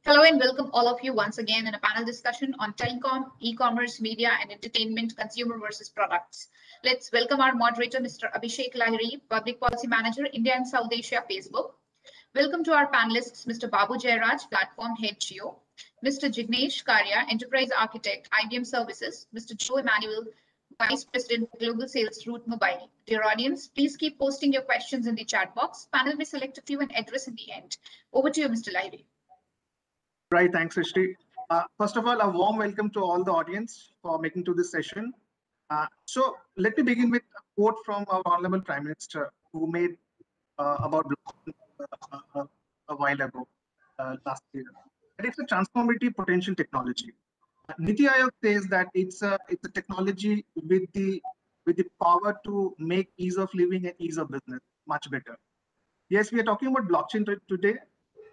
Hello and welcome all of you once again in a panel discussion on telecom, e-commerce, media and entertainment, consumer versus products. Let's welcome our moderator, Mr. Abhishek Lahiri, Public Policy Manager, India and South Asia, Facebook. Welcome to our panelists, Mr. Babu Jairaj, Platform Head Geo, Mr. Jignesh Karya, Enterprise Architect, IBM Services, Mr. Joe Emmanuel, Vice President, Global Sales, Route Mobile. Dear audience, please keep posting your questions in the chat box. Panel may select a few and address in the end. Over to you, Mr. Lahiri. Right, thanks, Srishti. First of all, a warm welcome to all the audience for making to this session. So let me begin with a quote from our Honorable Prime Minister, who made about a while ago, last year. And it's a transformative potential technology. Niti Aayog says that it's a technology with the power to make ease of living and ease of business much better. Yes, we are talking about blockchain today.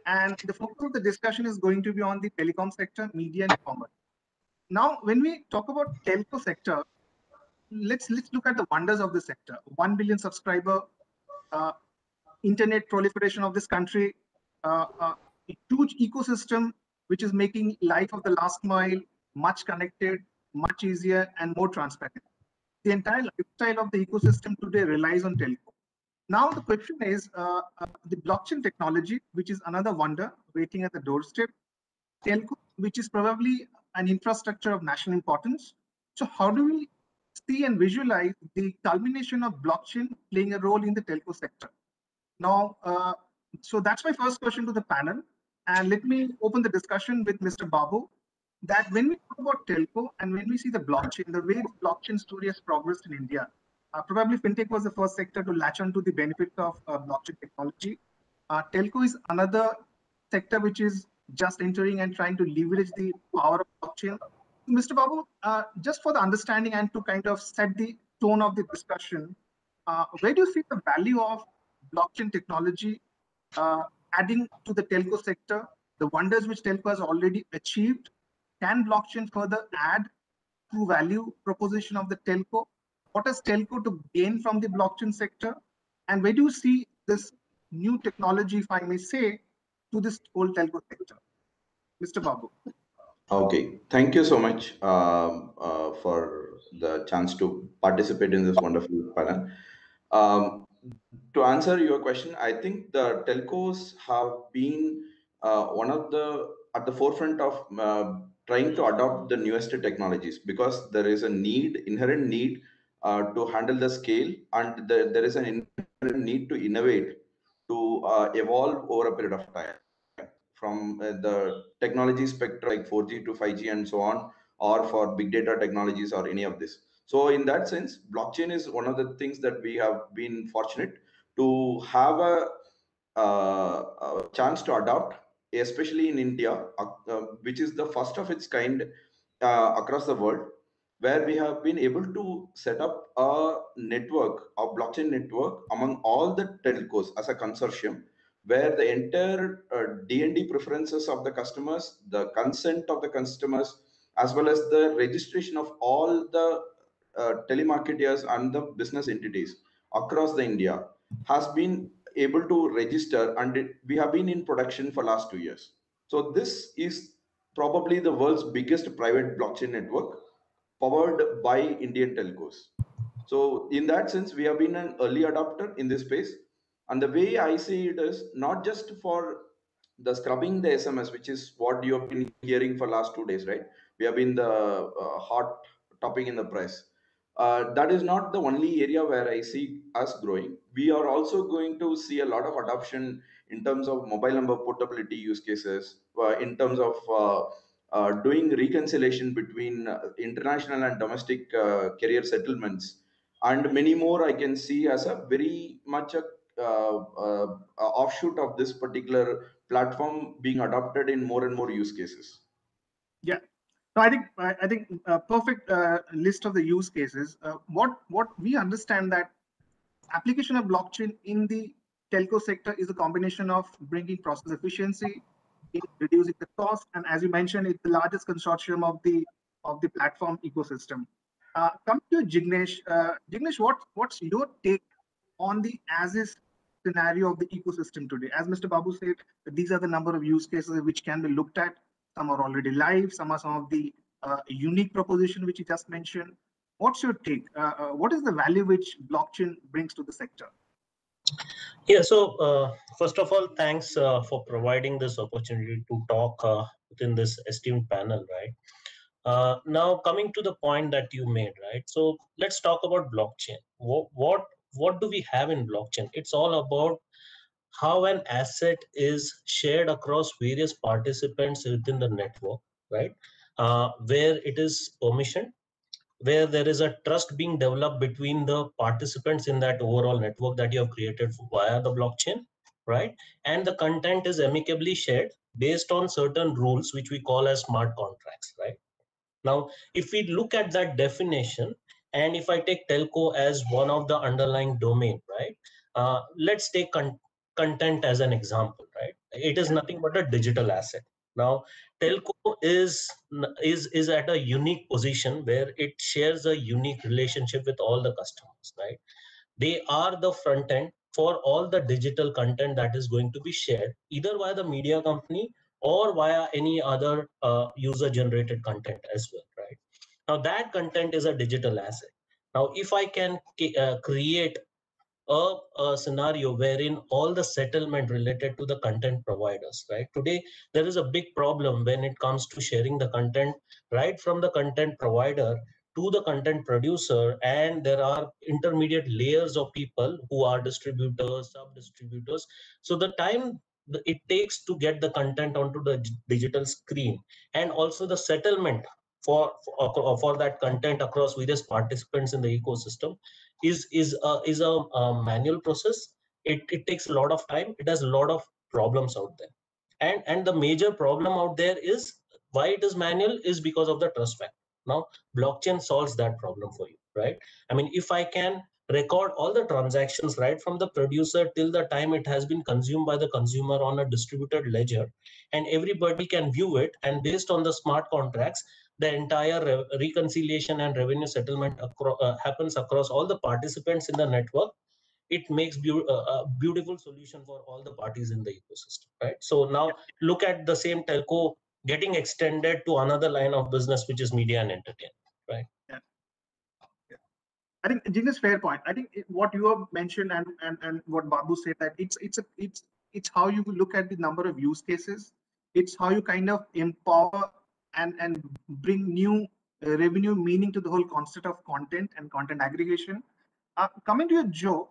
And the focus of the discussion is going to be on the telecom sector, media, and commerce. Now, when we talk about telco sector, let's look at the wonders of the sector. 1 billion subscriber, internet proliferation of this country, a huge ecosystem which is making life of the last mile much connected, much easier, and more transparent. The entire lifestyle of the ecosystem today relies on telco. Now the question is the blockchain technology, which is another wonder waiting at the doorstep. Telco, which is probably an infrastructure of national importance. So how do we see and visualize the culmination of blockchain playing a role in the telco sector? Now, so that's my first question to the panel. And let me open the discussion with Mr. Babu, that when we talk about telco and when we see the blockchain, the way the blockchain story has progressed in India, probably fintech was the first sector to latch on to the benefits of blockchain technology. Telco is another sector which is just entering and trying to leverage the power of blockchain. Mr. Babu, just for the understanding and to kind of set the tone of the discussion, where do you see the value of blockchain technology adding to the telco sector, the wonders which telco has already achieved? Can blockchain further add to value proposition of the telco? What is telco to gain from the blockchain sector? And where do you see this new technology, if I may say, to this whole telco sector? Mr. Babu. Okay, thank you so much for the chance to participate in this wonderful panel. To answer your question, I think the telcos have been one of the at the forefront of trying to adopt the newest technologies, because there is a inherent need to handle the scale, and there is an inherent need to innovate, to evolve over a period of time, from the technology spectrum like 4G to 5G and so on, or for big data technologies or any of this. So in that sense, blockchain is one of the things that we have been fortunate to have a chance to adopt, especially in India, which is the first of its kind across the world, where we have been able to set up a network, a blockchain network among all the telcos as a consortium, where the entire D&D preferences of the customers, the consent of the customers, as well as the registration of all the telemarketers and the business entities across the India has been able to register, and we have been in production for last 2 years. So this is probably the world's biggest private blockchain network powered by Indian telcos. So in that sense, we have been an early adopter in this space. And the way I see it is not just for the scrubbing the SMS, which is what you have been hearing for last 2 days, right? We have been the hot topic in the press. That is not the only area where I see us growing. We are also going to see a lot of adoption in terms of mobile number portability use cases, in terms of doing reconciliation between international and domestic carrier settlements, and many more. I can see as a very much a offshoot of this particular platform being adopted in more and more use cases. Yeah, no, I think a perfect list of the use cases. What we understand that application of blockchain in the telco sector is a combination of bringing process efficiency, reducing the cost, and as you mentioned, it's the largest consortium of the platform ecosystem. Come to Jignesh. Jignesh, what's your take on the as-is scenario of the ecosystem today? As Mr. Babu said, these are the number of use cases which can be looked at. Some are already live. Some are some of the unique proposition which you just mentioned. What's your take? What is the value which blockchain brings to the sector? Yeah, so first of all, thanks for providing this opportunity to talk within this esteemed panel, right? Now, coming to the point that you made, right? So let's talk about blockchain. What do we have in blockchain? It's all about how an asset is shared across various participants within the network, right? Where it is permission, where there is a trust being developed between the participants in that overall network that you have created via the blockchain, right? And the content is amicably shared based on certain rules, which we call as smart contracts, right? Now, if we look at that definition, and if I take telco as one of the underlying domain, right? Let's take content as an example, right? It is nothing but a digital asset. Now, telco is at a unique position where it shares a unique relationship with all the customers, right? They are the front end for all the digital content that is going to be shared either via the media company or via any other user generated content as well, right? Now that content is a digital asset. Now if I can create a scenario wherein all the settlement related to the content providers, right? Today there is a big problem when it comes to sharing the content right from the content provider to the content producer, and there are intermediate layers of people who are distributors, sub distributors. So the time it takes to get the content onto the digital screen, and also the settlement for that content across various participants in the ecosystem is a manual process. It takes a lot of time. It has a lot of problems out there, and the major problem out there is why it is manual is because of the trust factor. Now blockchain solves that problem for you, right? I mean, if I can record all the transactions right from the producer till the time it has been consumed by the consumer on a distributed ledger, and everybody can view it, and based on the smart contracts the entire reconciliation and revenue settlement happens across all the participants in the network, it makes a beautiful solution for all the parties in the ecosystem, right? So now look at the same telco getting extended to another line of business, which is media and entertainment, right? Yeah. Yeah. I think Jignesh, fair point. I think what you have mentioned and what Babu said, that it's how you look at the number of use cases. It's how you kind of empower and bring new revenue meaning to the whole concept of content and content aggregation. Coming to you, Joe,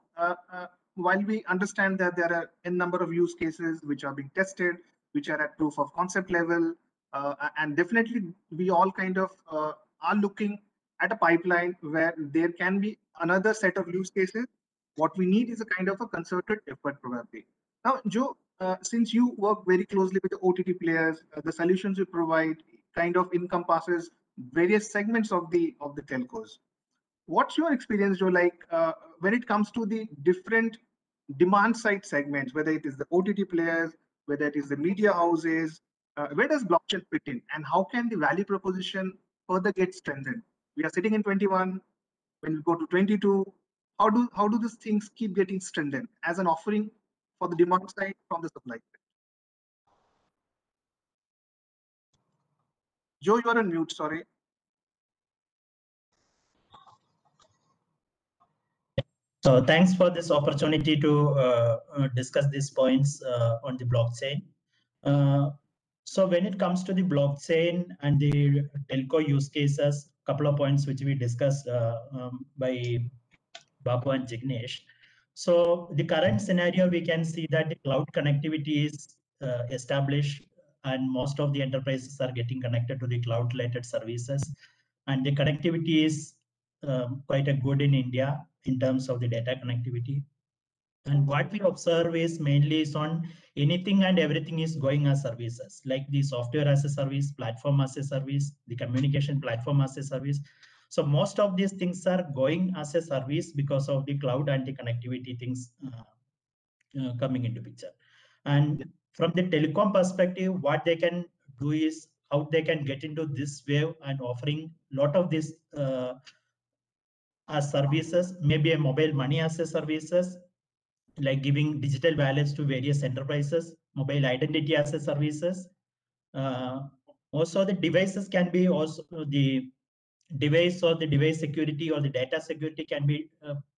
while we understand that there are a number of use cases which are being tested, which are at proof of concept level, and definitely we all kind of are looking at a pipeline where there can be another set of use cases. What we need is a kind of a concerted effort, probably. Now, Joe, since you work very closely with the OTT players, the solutions you provide kind of encompasses various segments of the telcos. What's your experience, Joe, like when it comes to the different demand side segments, whether it is the OTT players, whether it is the media houses, where does blockchain fit in, and how can the value proposition further get strengthened? We are sitting in 21. When we go to 22, how do these things keep getting strengthened as an offering for the demand side from the supply side? Joe, you are on mute. Sorry. So thanks for this opportunity to discuss these points on the blockchain. So when it comes to the blockchain and the telco use cases, couple of points which we discussed by Babu and Jignesh. So the current scenario, we can see that the cloud connectivity is established, and most of the enterprises are getting connected to the cloud-related services, and the connectivity is quite a good in India in terms of the data connectivity. And what we observe is mainly is on anything and everything is going as services, like the software as a service, platform as a service, the communication platform as a service. So most of these things are going as a service because of the cloud and the connectivity things coming into picture. And from the telecom perspective, what they can do is how they can get into this wave and offering a lot of these as services, maybe a mobile money as a services, like giving digital wallets to various enterprises, mobile identity as a services. Also, the devices can be also the device or the device security or the data security can be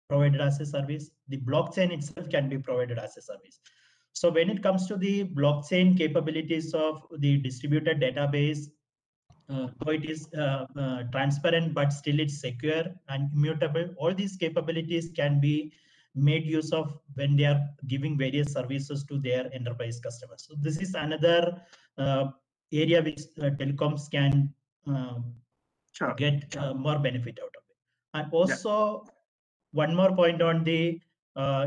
provided as a service. The blockchain itself can be provided as a service. So when it comes to the blockchain capabilities of the distributed database, though it is transparent, but still it's secure and immutable. All these capabilities can be made use of when they are giving various services to their enterprise customers. So this is another area which telecoms can get more benefit out of it. And also, one more point on the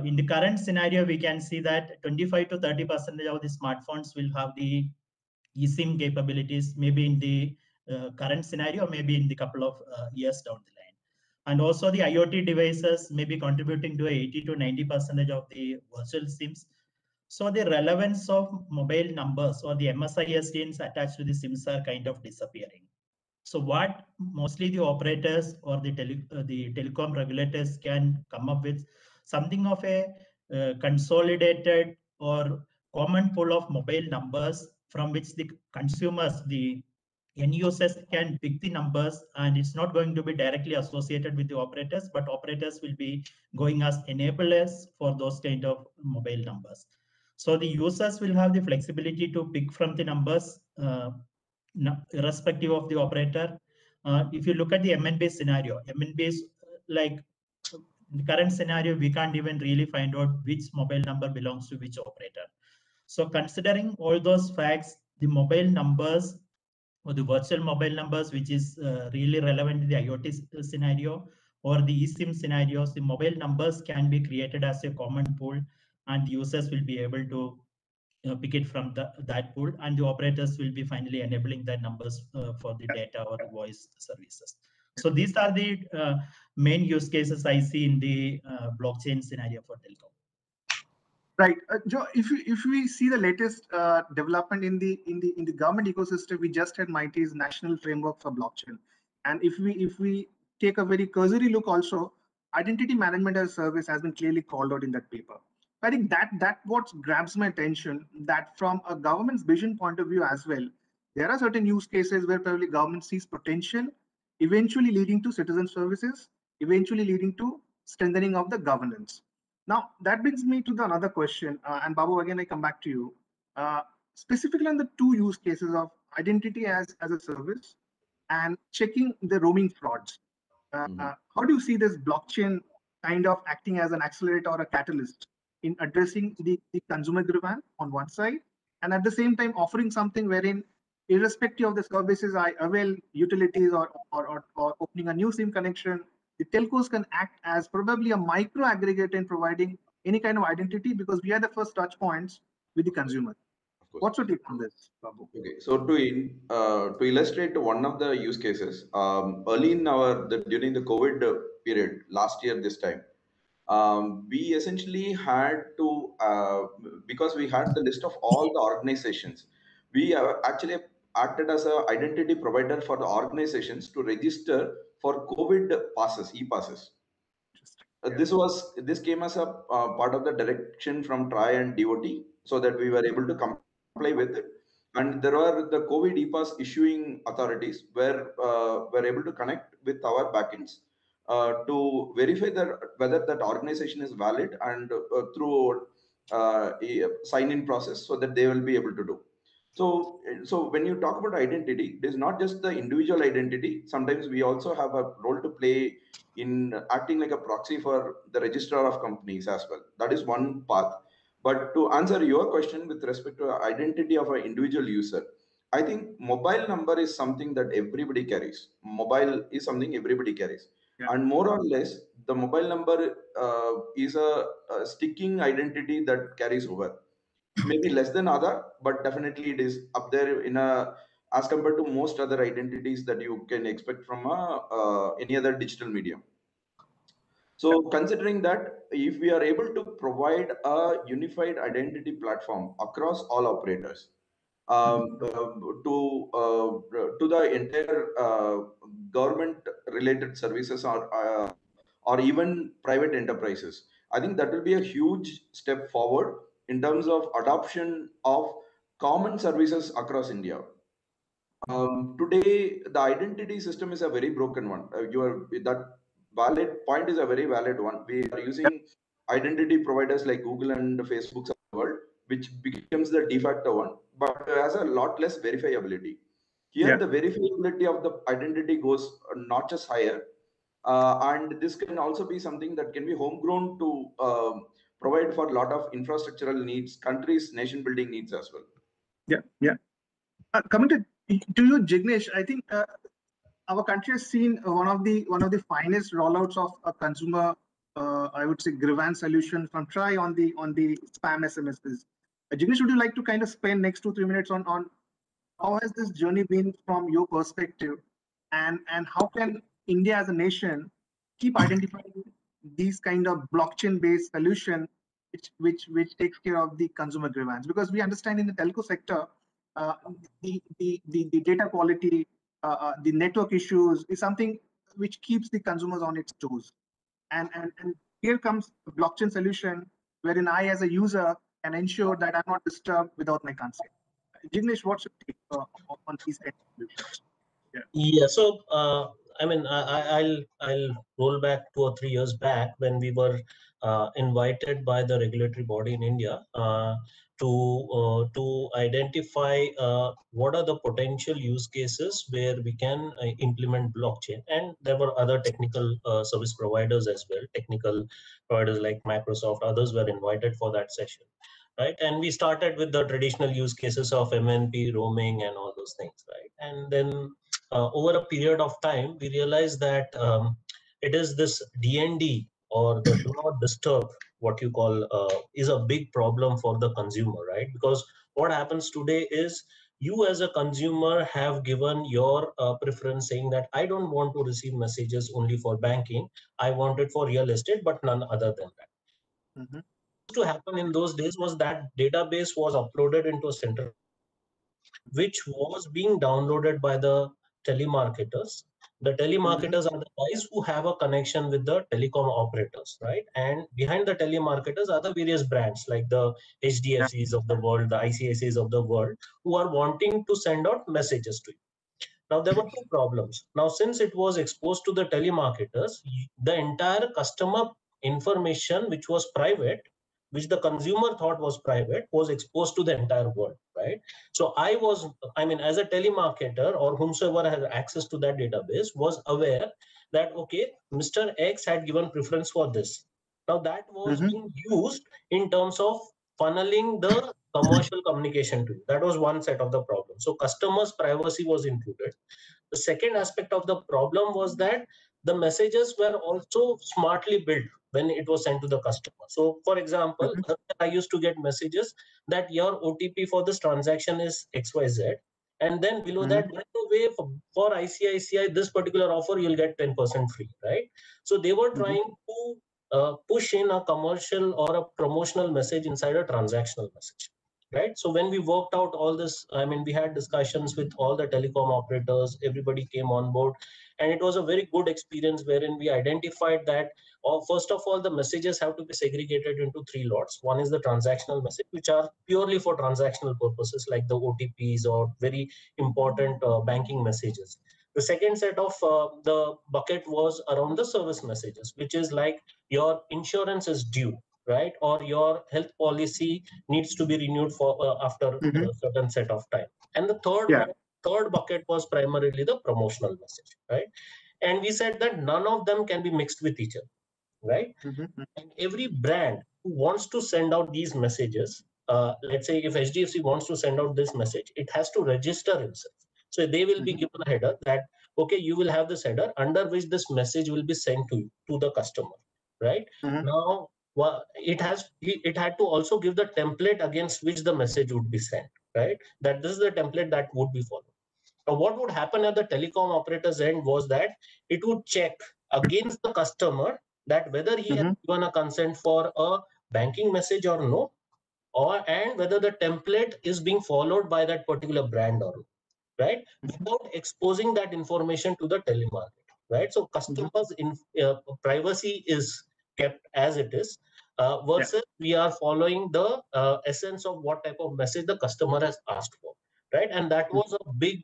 in the current scenario, we can see that 25 to 30% of the smartphones will have the eSIM capabilities, maybe in the current scenario, maybe in the couple of years down the line. And also the IoT devices may be contributing to 80 to 90% of the virtual SIMs. So the relevance of mobile numbers or the MSISDNs attached to the SIMs are kind of disappearing. So what mostly the operators or the telecom regulators can come up with something of a consolidated or common pool of mobile numbers from which the consumers, the end users can pick the numbers, and it's not going to be directly associated with the operators, but operators will be going as enablers for those kind of mobile numbers. So the users will have the flexibility to pick from the numbers irrespective of the operator. If you look at the MNB scenario, MNB is like in the current scenario, we can't even really find out which mobile number belongs to which operator. So considering all those facts, the mobile numbers or the virtual mobile numbers, which is really relevant in the IoT scenario or the eSIM scenarios, the mobile numbers can be created as a common pool, and users will be able to pick it from that pool, and the operators will be finally enabling the numbers for the data or the voice services. So these are the main use cases I see in the blockchain scenario for telecom. Right, Joe. If we see the latest development in the government ecosystem, we just had MIT's National Framework for Blockchain, and if we take a very cursory look, also identity management as a service has been clearly called out in that paper. I think that what grabs my attention, that from a government's vision point of view as well, there are certain use cases where probably government sees potential, eventually leading to citizen services, eventually leading to strengthening of the governance. Now, that brings me to the another question, and Babu, again, I come back to you. Specifically on the two use cases of identity as a service and checking the roaming frauds. How do you see this blockchain kind of acting as an accelerator or a catalyst in addressing the consumer demand on one side, and at the same time offering something wherein, irrespective of the services I avail, utilities or opening a new SIM connection, the telcos can act as probably a micro aggregator in providing any kind of identity, because we are the first touch points with the consumer. What's your take on this, Babu? Okay, so to illustrate one of the use cases, early in during the COVID period last year this time, we essentially had to because we had the list of all the organizations, we actually acted as an identity provider for the organizations to register for COVID passes, e-passes. This came as a part of the direction from TRAI and DOT, so that we were able to comply with it. And there were the COVID e-pass issuing authorities were able to connect with our backends to verify whether that organization is valid, and through a sign-in process, so that they will be able to do. So when you talk about identity, it is not just the individual identity. Sometimes we also have a role to play in acting like a proxy for the registrar of companies as well. That is one path. But to answer your question with respect to identity of an individual user, I think mobile number is something that everybody carries. Mobile is something everybody carries. Yeah. And more or less, the mobile number is a sticking identity that carries over. Maybe less than other, but definitely it is up there as compared to most other identities that you can expect from any other digital medium. So considering that, if we are able to provide a unified identity platform across all operators, to the entire government related services or even private enterprises, I think that will be a huge step forward in terms of adoption of common services across India. Today, the identity system is a very broken one. That valid point is a very valid one. We are using identity providers like Google and Facebook's of the world, which becomes the de facto one, but has a lot less verifiability. Here, Yeah. the verifiability of the identity goes not just higher, and this can also be something that can be homegrown to provide for a lot of infrastructural needs, countries, nation building needs as well. Yeah. Coming to you, Jignesh, I think our country has seen one of the finest rollouts of a consumer, I would say, grievance solution from TRAI on the spam SMSs. Jignesh, would you like to kind of spend next 2-3 minutes on how has this journey been from your perspective, and how can India as a nation keep identifying these kind of blockchain-based solution which takes care of the consumer grievance? Because we understand in the telco sector, the data quality, the network issues is something which keeps the consumers on its toes. And here comes a blockchain solution wherein I, as a user, can ensure that I'm not disturbed without my consent. Jignesh, what's your take on these kind of solutions? Yeah, so I mean, I'll roll back 2 or 3 years back when we were invited by the regulatory body in India to identify what are the potential use cases where we can implement blockchain, and there were other technical service providers as well. Technical providers like Microsoft, others were invited for that session. Right, and we started with the traditional use cases of MNP, roaming, and all those things, right? And then over a period of time, we realized that it is this DND, or the do not disturb, what you call, is a big problem for the consumer, right? Because what happens today is you as a consumer have given your preference, saying that I don't want to receive messages only for banking. I want it for real estate, but none other than that. Mm-hmm. To happen in those days was that database was uploaded into a center, which was being downloaded by the telemarketers. The telemarketers are the guys who have a connection with the telecom operators, right? And behind the telemarketers are the various brands like the HDFCs of the world, the ICICIs of the world, who are wanting to send out messages to you. Now, there were two problems. Now, since it was exposed to the telemarketers, the entire customer information, which was private, which the consumer thought was private, was exposed to the entire world, right? So I mean, as a telemarketer or whomsoever has access to that database was aware that, okay, Mr. X had given preference for this. Now, that was being used in terms of funneling the commercial communication to you. That was one set of the problem. So customers' privacy was included. The second aspect of the problem was that the messages were also smartly built when it was sent to the customer. So, for example, I used to get messages that your OTP for this transaction is XYZ. And then below that, by the way, for ICICI, this particular offer, you'll get 10% free, right? So they were trying to push in a commercial or a promotional message inside a transactional message. Right. So when we worked out all this, I mean, we had discussions with all the telecom operators, everybody came on board, and it was a very good experience wherein we identified that, first of all, the messages have to be segregated into 3 lots. One is the transactional message, which are purely for transactional purposes, like the OTPs or very important banking messages. The second set of the bucket was around the service messages, which is like your insurance is due, right? Or your health policy needs to be renewed for after a certain set of time. And the third bucket was primarily the promotional message, right? And we said that none of them can be mixed with each other, right? And every brand who wants to send out these messages, let's say if HDFC wants to send out this message, it has to register himself. So they will be given a header that, okay, you will have this header under which this message will be sent to you, to the customer, right? Now, it had to also give the template against which the message would be sent, right? That this is the template that would be followed. Now, what would happen at the telecom operator's end was that it would check against the customer that whether he has given a consent for a banking message or no, and whether the template is being followed by that particular brand or no, right? Without exposing that information to the telemarketer, right? So customers' privacy is kept as it is. versus we are following the essence of what type of message the customer has asked for, right? And that was a big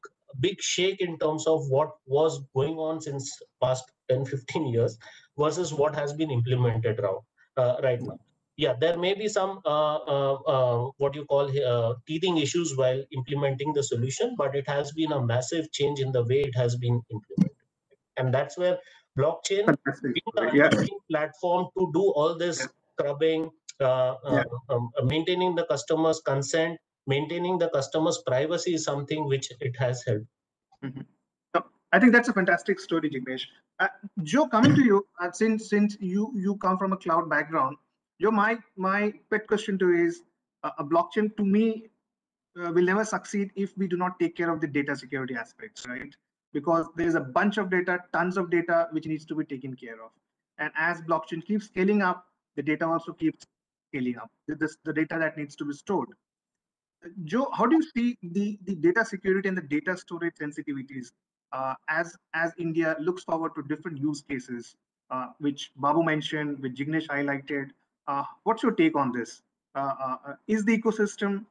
shake in terms of what was going on since past 10-15 years versus what has been implemented right now. Yeah, there may be some what you call teething issues while implementing the solution, but it has been a massive change in the way it has been implemented. And that's where blockchain Fantastic. being the Yeah. underlying platform to do all this scrubbing, maintaining the customer's consent, maintaining the customer's privacy is something which it has helped. So I think that's a fantastic story, Jignesh. Joe, coming to you, since you come from a cloud background, Joe, my pet question to you is, a blockchain to me will never succeed if we do not take care of the data security aspects, right? Because there's a bunch of data, tons of data, which needs to be taken care of. And as blockchain keeps scaling up, the data also keeps scaling up. The data that needs to be stored. Joe, how do you see the data security and the data storage sensitivities as India looks forward to different use cases, which Babu mentioned, which Jignesh highlighted? What's your take on this? Is the ecosystem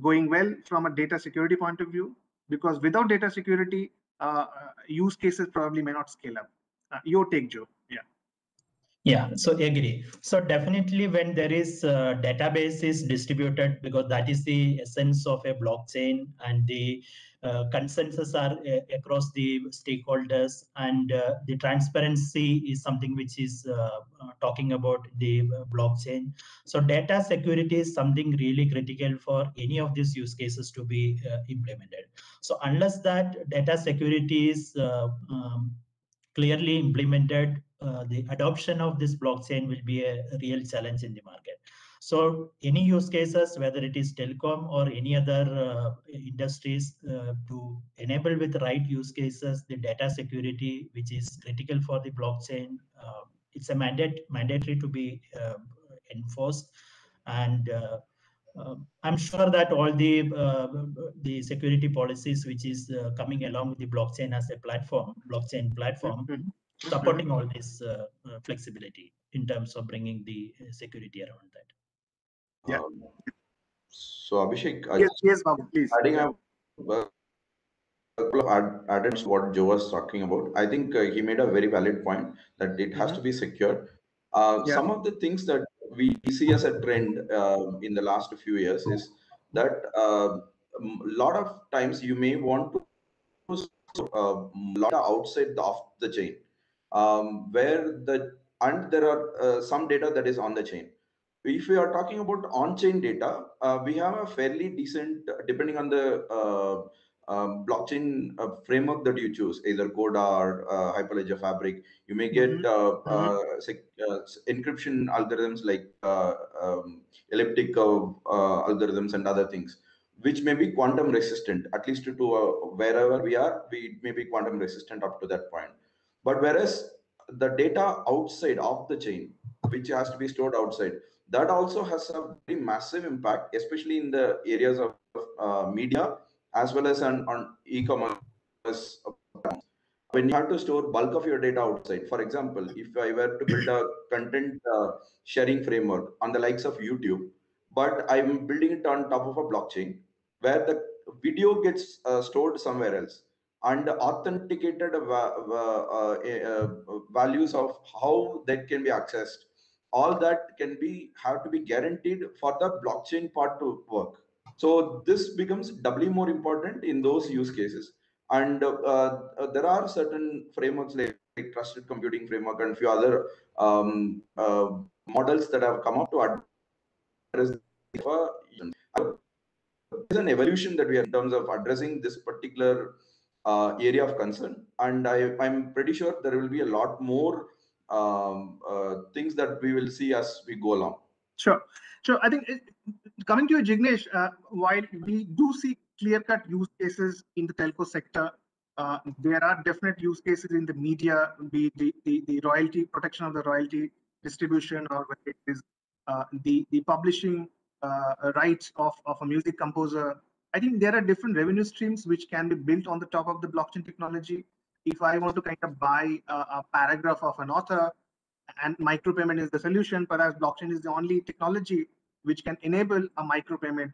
going well from a data security point of view? Because without data security, use cases probably may not scale up. Your take, Joe. Yeah. Yeah, so agree. So definitely when there is database is distributed, because that is the essence of a blockchain, and the consensus are across the stakeholders, and the transparency is something which is talking about the blockchain. So data security is something really critical for any of these use cases to be implemented. So unless that data security is clearly implemented, the adoption of this blockchain will be a real challenge in the market. So any use cases, whether it is telecom or any other industries, to enable with the right use cases, the data security, which is critical for the blockchain, it's a mandatory to be enforced. And I'm sure that all the security policies which is coming along with the blockchain as a blockchain platform, supporting all this flexibility in terms of bringing the security around that. Yeah. So Abhishek, Yes, Babu, please. adding a couple of added to what Joe was talking about. I think he made a very valid point that it has to be secure. Some of the things that we see as a trend in the last few years is that a lot of times you may want to lot outside of the chain, and there are some data that is on the chain. If we are talking about on-chain data, we have a fairly decent, depending on the blockchain framework that you choose, either Coda or Hyperledger Fabric. You may get encryption algorithms like elliptic curve algorithms and other things, which may be quantum resistant, at least to wherever we are, we may be quantum resistant up to that point. But whereas the data outside of the chain, which has to be stored outside, that also has a very massive impact, especially in the areas of media as well as on e-commerce. When you have to store bulk of your data outside, for example, if I were to build a content sharing framework on the likes of YouTube, but I'm building it on top of a blockchain where the video gets stored somewhere else, and authenticated values of how that can be accessed, all that have to be guaranteed for the blockchain part to work. So this becomes doubly more important in those use cases. And there are certain frameworks like trusted computing framework and a few other models that have come up to address there's an evolution that we are in terms of addressing this particular area of concern, and I'm pretty sure there will be a lot more things that we will see as we go along. Sure. I think coming to you, Jignesh, while we do see clear-cut use cases in the telco sector, there are definite use cases in the media, be the royalty protection of the royalty distribution, or whether it is the publishing rights of a music composer. I think there are different revenue streams which can be built on the top of the blockchain technology. If I want to kind of buy a paragraph of an author, and micropayment is the solution. Perhaps blockchain is the only technology which can enable a micropayment,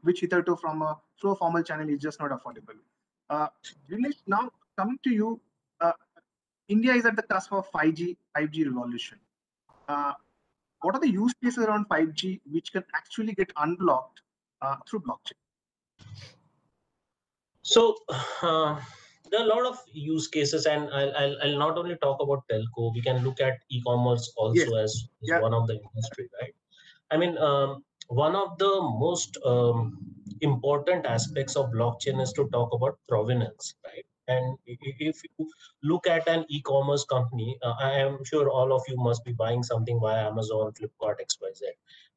which hitherto from a through a formal channel is just not affordable. Dinesh, now coming to you, India is at the cusp of 5G revolution. What are the use cases around 5G which can actually get unblocked through blockchain? So there are a lot of use cases, and I'll not only talk about telco. We can look at e-commerce also as one of the industry, right? I mean, one of the most important aspects of blockchain is to talk about provenance, right? And if you look at an e-commerce company, I am sure all of you must be buying something via Amazon, Flipkart, XYZ,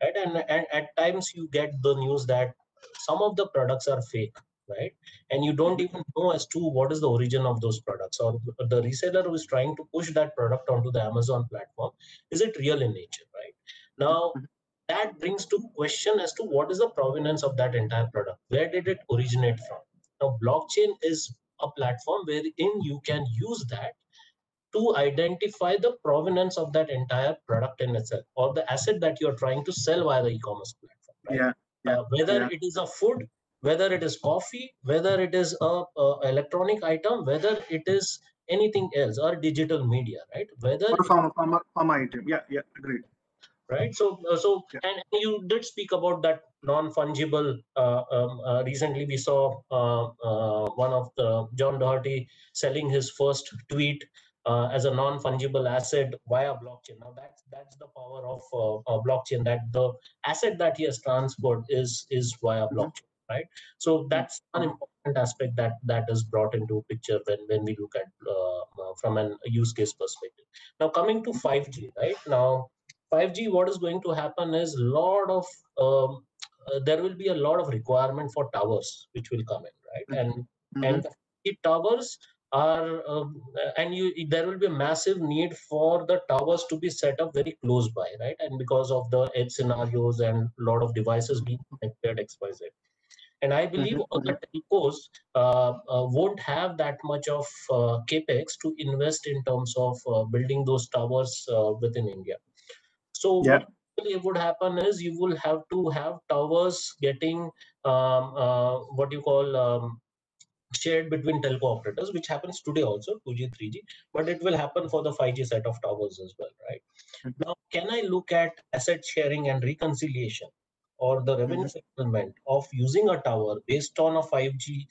right? And at times you get the news that some of the products are fake, right? And you don't even know as to what is the origin of those products, or the reseller who is trying to push that product onto the Amazon platform, is it real in nature, right? Now, that brings to question as to what is the provenance of that entire product. Where did it originate from? Now, blockchain is a platform wherein you can use that to identify the provenance of that entire product in itself, or the asset that you're trying to sell via the e-commerce platform, right? Whether it is a food, whether it is coffee, whether it is a electronic item, whether it is anything else, or digital media, right? Whether or pharma item. Agreed. Right. So and you did speak about that non-fungible. Recently, we saw one of the John Doherty selling his first tweet as a non-fungible asset via blockchain. Now that's the power of blockchain. That the asset that he has transferred is via blockchain. Right. So that's an important aspect that is brought into picture when we look at from an use case perspective. Now coming to 5G, right? Now 5G, what is going to happen is there will be a lot of requirement for towers which will come in, right? And the towers are there will be a massive need for the towers to be set up very close by, right? And because of the edge scenarios and a lot of devices being connected, XYZ. And I believe all the telcos won't have that much of capex to invest in terms of building those towers within India. So what would happen is you will have to have towers getting what you call shared between telco operators, which happens today also, 2G, 3G, but it will happen for the 5G set of towers as well, right? Now, can I look at asset sharing and reconciliation, or the revenue settlement of using a tower based on a 5G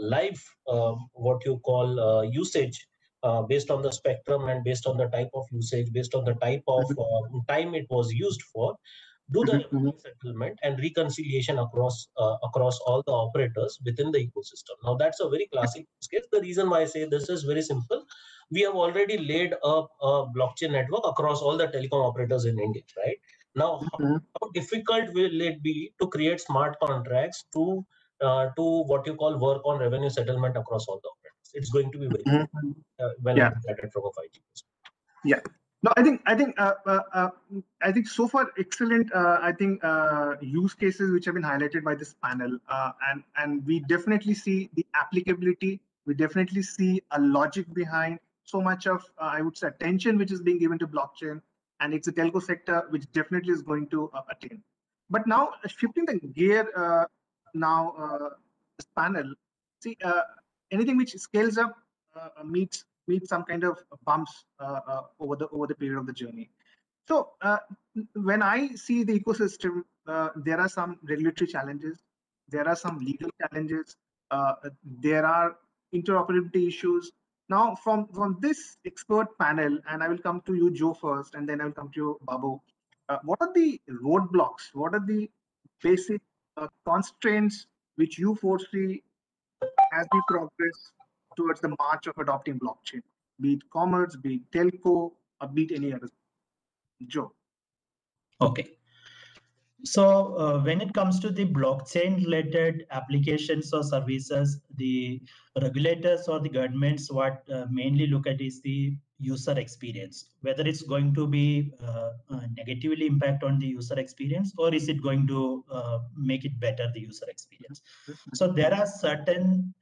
live, what you call usage, based on the spectrum and based on the type of usage, based on the type of time it was used for, do the settlement and reconciliation across all the operators within the ecosystem. Now that's a very classic use case. The reason why I say this is very simple. We have already laid a blockchain network across all the telecom operators in India, right? Now, how difficult will it be to create smart contracts to what you call work on revenue settlement across all the operators? It's going to be very when I look at it from a 5G perspective. No, I think so far excellent. I think use cases which have been highlighted by this panel, and we definitely see the applicability. We definitely see a logic behind so much of I would say attention which is being given to blockchain, and it's a telco sector which definitely is going to attain. But now shifting the gear, this panel, see anything which scales up meets some kind of bumps over the period of the journey. So when I see the ecosystem, there are some regulatory challenges, there are some legal challenges, there are interoperability issues. Now, from this expert panel, and I will come to you, Joe, first, and then I will come to you, Babu. What are the roadblocks? What are the basic constraints which you foresee as we progress towards the march of adopting blockchain, be it commerce, be it telco, or be it any other? Joe. Okay. So when it comes to the blockchain related applications or services, the regulators or the governments, what mainly look at is the user experience, whether it's going to be negatively impact on the user experience, or is it going to make it better, the user experience. So there are certain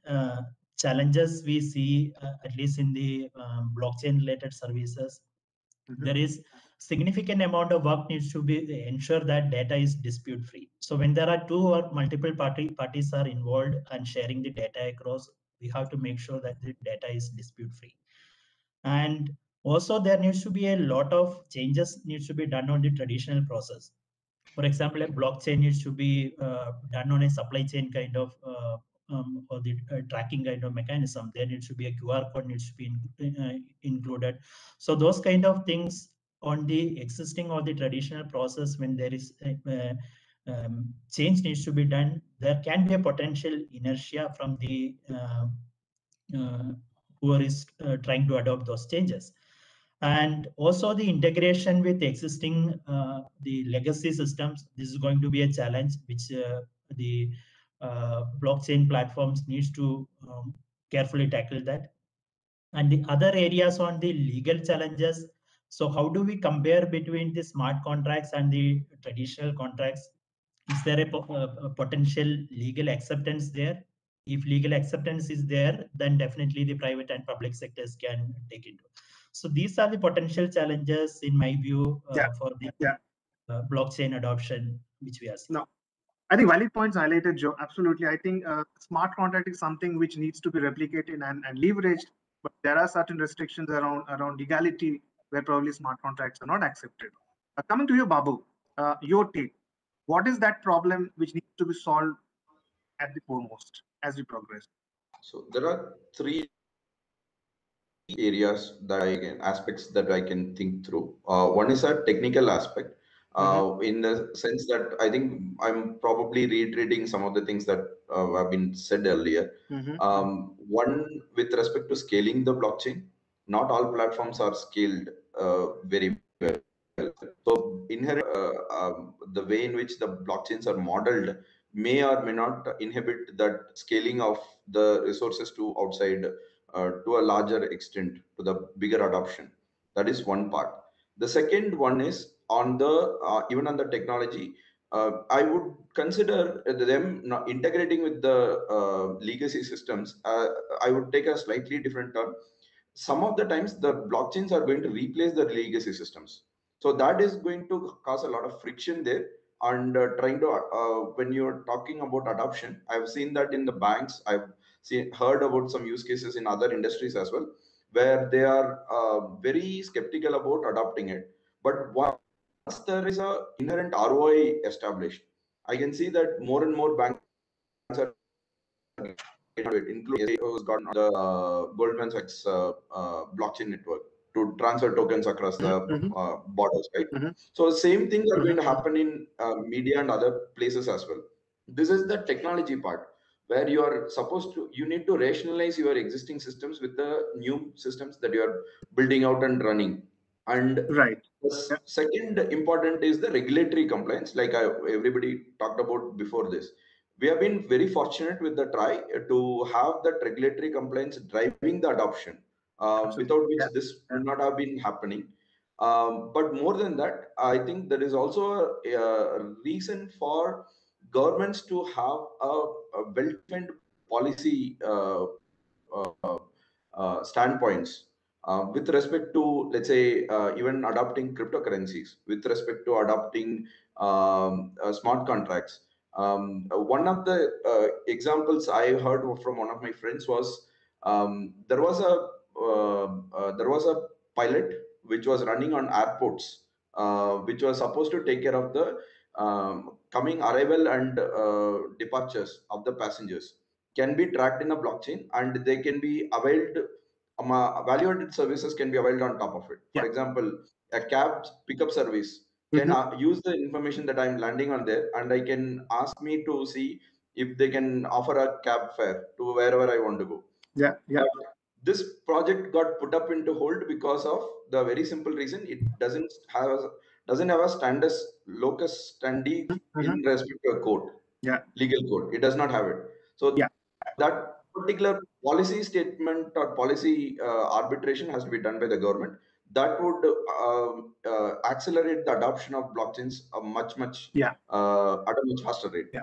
challenges we see, at least in the blockchain related services. there is significant amount of work needs to be ensure that data is dispute free. So when there are two or multiple parties are involved and sharing the data across, we have to make sure that the data is dispute free. And also there needs to be a lot of changes needs to be done on the traditional process. For example, a blockchain needs to be done on a supply chain kind of or the tracking kind of mechanism. There needs to be a QR code needs to be included. So those kind of things on the existing or the traditional process, when there is change needs to be done, there can be a potential inertia from the who is trying to adopt those changes. And also the integration with existing the legacy systems. This is going to be a challenge which the blockchain platforms needs to carefully tackle that. And the other areas on the legal challenges. So how do we compare between the smart contracts and the traditional contracts? Is there a potential legal acceptance there? If legal acceptance is there, then definitely the private and public sectors can take it. So these are the potential challenges, in my view, for the blockchain adoption, which we are seeing. No, I think valid points highlighted, Joe. Absolutely. I think smart contract is something which needs to be replicated and leveraged, but there are certain restrictions around legality where probably smart contracts are not accepted. Coming to you, Babu, your take. What is that problem which needs to be solved at the foremost as we progress? So there are three areas aspects that I can think through. One is a technical aspect, in the sense that I think I'm probably reiterating some of the things that have been said earlier. One, with respect to scaling the blockchain, not all platforms are scaled very well. So inherent, the way in which the blockchains are modeled may or may not inhibit that scaling of the resources to outside, to a larger extent, to the bigger adoption. That is one part. The second one is on the even on the technology. I would consider them not integrating with the legacy systems. I would take a slightly different term. Some of the times the blockchains are going to replace the legacy systems, so that is going to cause a lot of friction there. And trying to when you're talking about adoption, I've seen that in the banks. I've heard about some use cases in other industries as well, where they are very skeptical about adopting it. But once there is a inherent ROI established, I can see that more and more banks are including who's got the Goldman Sachs blockchain network to transfer tokens across the borders, right? So same things are going to happen in media and other places as well. This is the technology part, where you are supposed to, you need to rationalize your existing systems with the new systems that you are building out and running. And right. The second important is the regulatory compliance, like everybody talked about before this. We have been very fortunate with the TRAI to have that regulatory compliance driving the adoption, without which this would not have been happening. But more than that, I think there is also a reason for governments to have a well-defined policy standpoints with respect to, let's say, even adopting cryptocurrencies, with respect to adopting smart contracts. One of the examples I heard from one of my friends was, there was a pilot which was running on airports, which was supposed to take care of the coming arrival and departures of the passengers, can be tracked in a blockchain, and they can be availed. Value-added services can be availed on top of it. For example, a cab pickup service can use the information that I'm landing on there, and I can ask me to see if they can offer a cab fare to wherever I want to go. But this project got put up into hold because of the very simple reason it doesn't have a standard locus standi in respect to a code, legal code. It does not have it. So that particular policy statement or policy arbitration has to be done by the government. That would accelerate the adoption of blockchains at a much faster rate.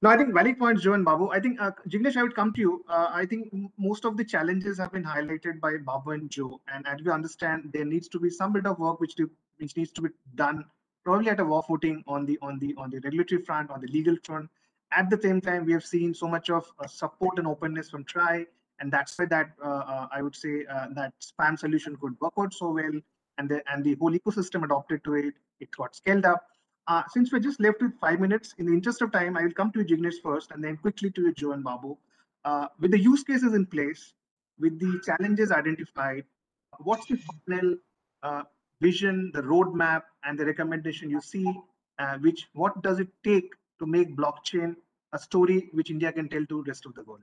No, I think valid points, Joe and Babu. I think, Jignesh, I would come to you. I think most of the challenges have been highlighted by Babu and Joe. And as we understand, there needs to be some bit of work which needs to be done, probably at a war footing on the regulatory front, on the legal front. At the same time, we have seen so much of support and openness from TRAI, and that's why that I would say that spam solution could work out so well, and the whole ecosystem adopted to it. It got scaled up. Since we're just left with 5 minutes, in the interest of time, I will come to you, Jignesh, first, and then quickly to you, Joe and Babu. With the use cases in place, with the challenges identified, what's the final vision, the roadmap, and the recommendation you see? What does it take to make blockchain a story which India can tell to the rest of the world?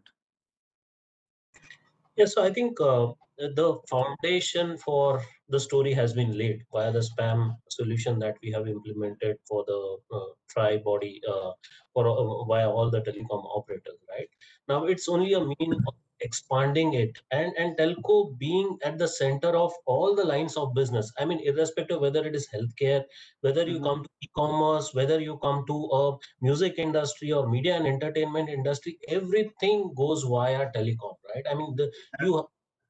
Yeah, so I think the foundation for the story has been laid via the spam solution that we have implemented for the TRAI body via all the telecom operators, right? Now it's only a mean of expanding it and telco being at the center of all the lines of business. I mean, irrespective whether it is healthcare, whether you come to e-commerce, whether you come to a music industry or media and entertainment industry, everything goes via telecom, right? I mean,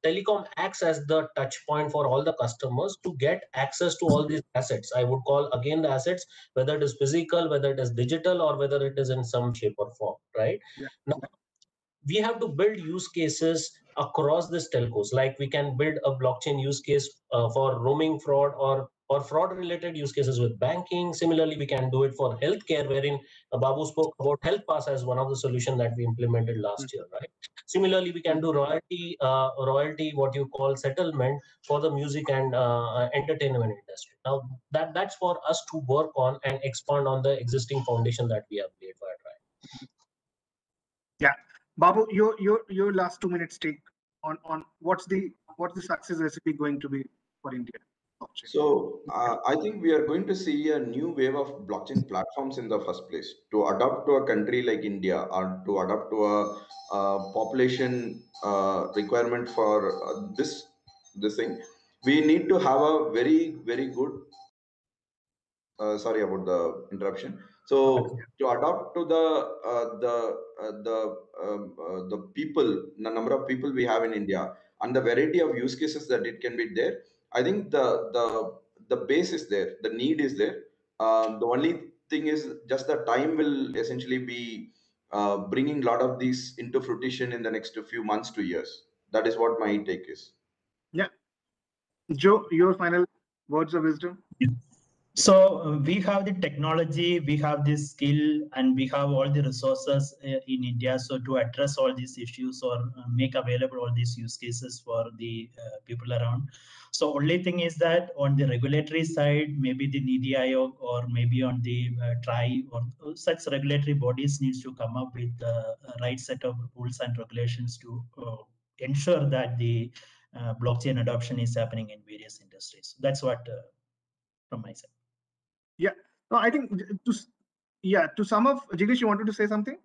telecom acts as the touch point for all the customers to get access to all these assets. I would call again the assets, whether it is physical, whether it is digital, or whether it is in some shape or form, right? Yeah. Now, we have to build use cases across this telcos. Like we can build a blockchain use case for roaming fraud or fraud related use cases with banking. Similarly, we can do it for healthcare, wherein Babu spoke about Health Pass as one of the solution that we implemented last year, right? Similarly, we can do royalty, what you call settlement for the music and entertainment industry. Now that's for us to work on and expand on the existing foundation that we have laid for it, right? Yeah, Babu, your last 2 minutes take on what's the success recipe going to be for India blockchain? So I think we are going to see a new wave of blockchain platforms in the first place to adapt to a country like India or to adapt to a population requirement for this thing. We need to have a very good. Sorry about the interruption. So to adapt to the people, the number of people we have in India, and the variety of use cases that it can be there, I think the base is there, the need is there. The only thing is just the time will essentially be bringing a lot of these into fruition in the next few months to years. That is what my take is. Yeah, Joe, your final words of wisdom. So we have the technology, we have the skill, and we have all the resources in India. So to address all these issues or make available all these use cases for the people around. So only thing is that on the regulatory side, maybe the NITI Aayog or maybe on the TRAI or such regulatory bodies needs to come up with the right set of rules and regulations to ensure that the blockchain adoption is happening in various industries. So that's what from my side. Yeah, no, I think to sum up, Jignesh, you wanted to say something?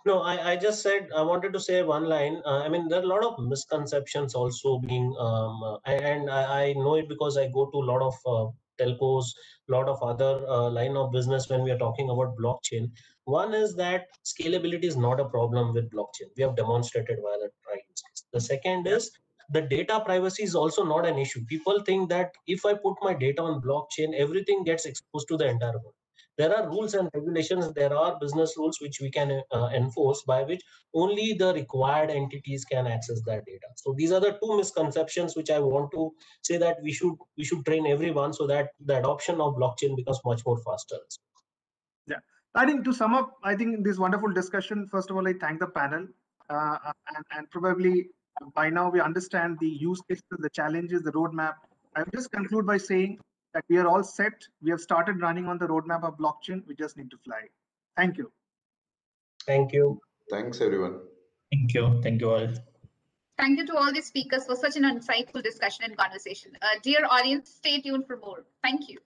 No, I just said I wanted to say one line. I mean, there are a lot of misconceptions also being, and I know it because I go to a lot of telcos, a lot of other line of business when we are talking about blockchain. One is that scalability is not a problem with blockchain. We have demonstrated via the TRAI use case. The second is the data privacy is also not an issue. People think that if I put my data on blockchain, everything gets exposed to the entire world. There are rules and regulations, there are business rules which we can enforce, by which only the required entities can access that data. So these are the two misconceptions which I want to say, that we should train everyone so that the adoption of blockchain becomes much more faster. Yeah, I think to sum up, I think this wonderful discussion, first of all, I thank the panel, and probably by now we understand the use cases, the challenges, the roadmap. I will just conclude by saying that we are all set. We have started running on the roadmap of blockchain. We just need to fly. Thank you. Thank you. Thanks, everyone. Thank you. Thank you all. Thank you to all the speakers for such an insightful discussion and conversation. Dear audience, stay tuned for more. Thank you.